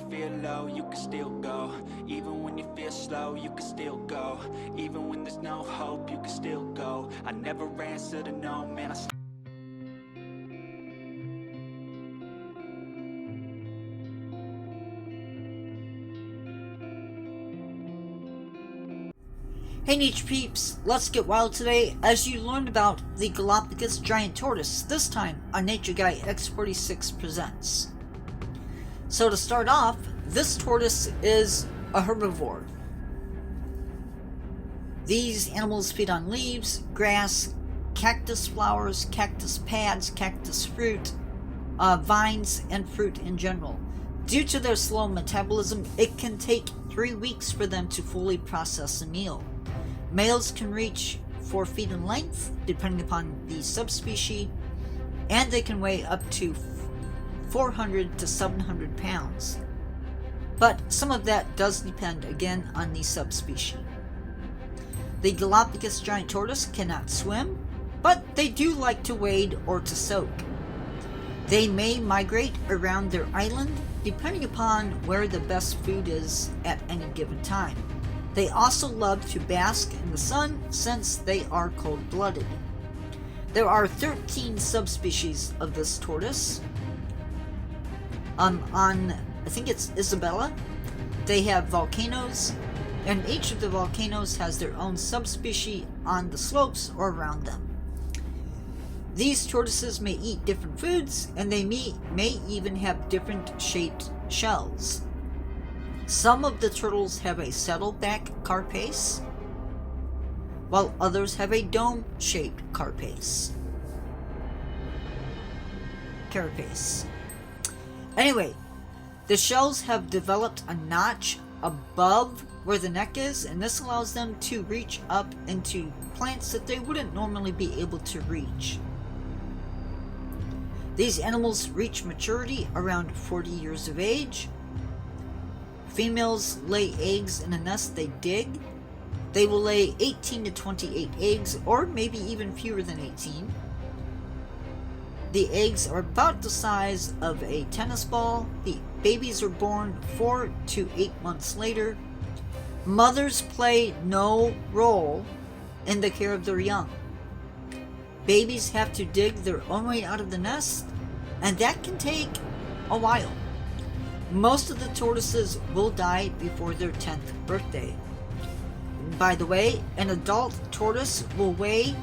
feel low, you can still go. Even when you feel slow, you can still go. Even when there's no hope, you can still go. I never answer to no, man, Hey NaturePeeps, let's get wild today as you learn about the Galapagos Giant Tortoise, this time on Nature Guy X46 Presents. So to start off, this tortoise is a herbivore. These animals feed on leaves, grass, cactus flowers, cactus pads, cactus fruit, vines, and fruit in general. Due to their slow metabolism, it can take 3 weeks for them to fully process a meal. Males can reach 4 feet in length, depending upon the subspecies, and they can weigh up to 400 to 700 pounds. But some of that does depend again on the subspecies. The Galapagos Giant Tortoise cannot swim, but they do like to wade or to soak. They may migrate around their island depending upon where the best food is at any given time. They also love to bask in the sun since they are cold-blooded. There are 13 subspecies of this tortoise. On, I think it's Isabella, they have volcanoes, and each of the volcanoes has their own subspecies on the slopes or around them. These tortoises may eat different foods, and they may even have different shaped shells. Some of the turtles have a saddleback carapace, while others have a dome-shaped carapace. Anyway, the shells have developed a notch above where the neck is, and this allows them to reach up into plants that they wouldn't normally be able to reach. These animals reach maturity around 40 years of age. Females lay eggs in a nest they dig. They will lay 18 to 28 eggs, or maybe even fewer than 18. The eggs are about the size of a tennis ball. The babies are born 4 to 8 months later. Mothers play no role in the care of their young. Babies have to dig their own way out of the nest, and that can take a while. Most of the tortoises will die before their 10th birthday. By the way, an adult tortoise will weigh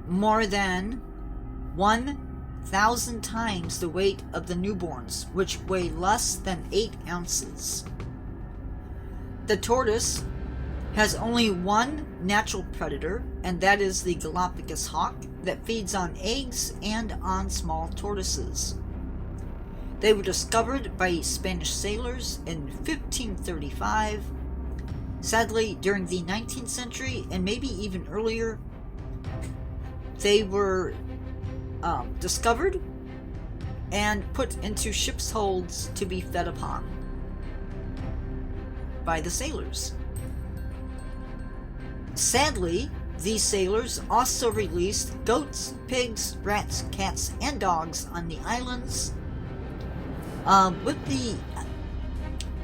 more than 1,000 times the weight of the newborns, which weigh less than 8 ounces. The tortoise has only one natural predator, and that is the Galapagos hawk that feeds on eggs and on small tortoises. They were discovered by Spanish sailors in 1535. Sadly, during the 19th century, and maybe even earlier, they were discovered and put into ships' holds to be fed upon by the sailors. Sadly, these sailors also released goats, pigs, rats, cats, and dogs on the islands.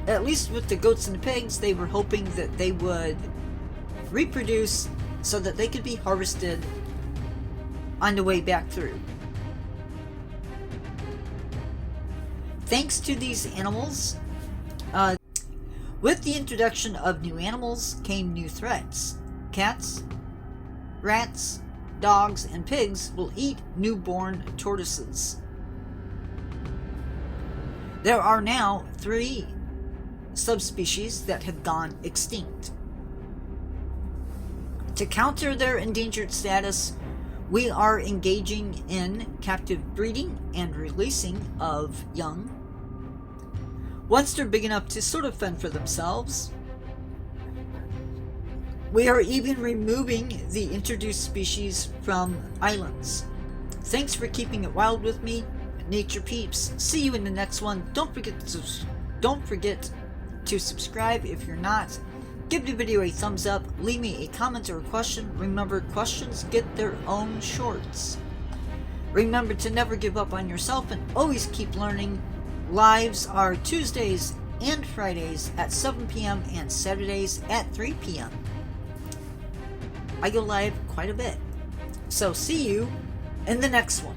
At least with the goats and the pigs, they were hoping that they would reproduce so that they could be harvested on the way back through. Thanks to these animals, with the introduction of new animals came new threats. Cats, rats, dogs, and pigs will eat newborn tortoises. There are now 3 subspecies that have gone extinct. To counter their endangered status, we are engaging in captive breeding and releasing of young. Once they're big enough to sort of fend for themselves, we are even removing the introduced species from islands. Thanks for keeping it wild with me, NaturePeeps. See you in the next one. Don't forget to subscribe if you're not. Give the video a thumbs up, leave me a comment or a question. Remember, questions get their own shorts. Remember to never give up on yourself and always keep learning. Lives are Tuesdays and Fridays at 7 p.m. and Saturdays at 3 p.m. I go live quite a bit. So see you in the next one.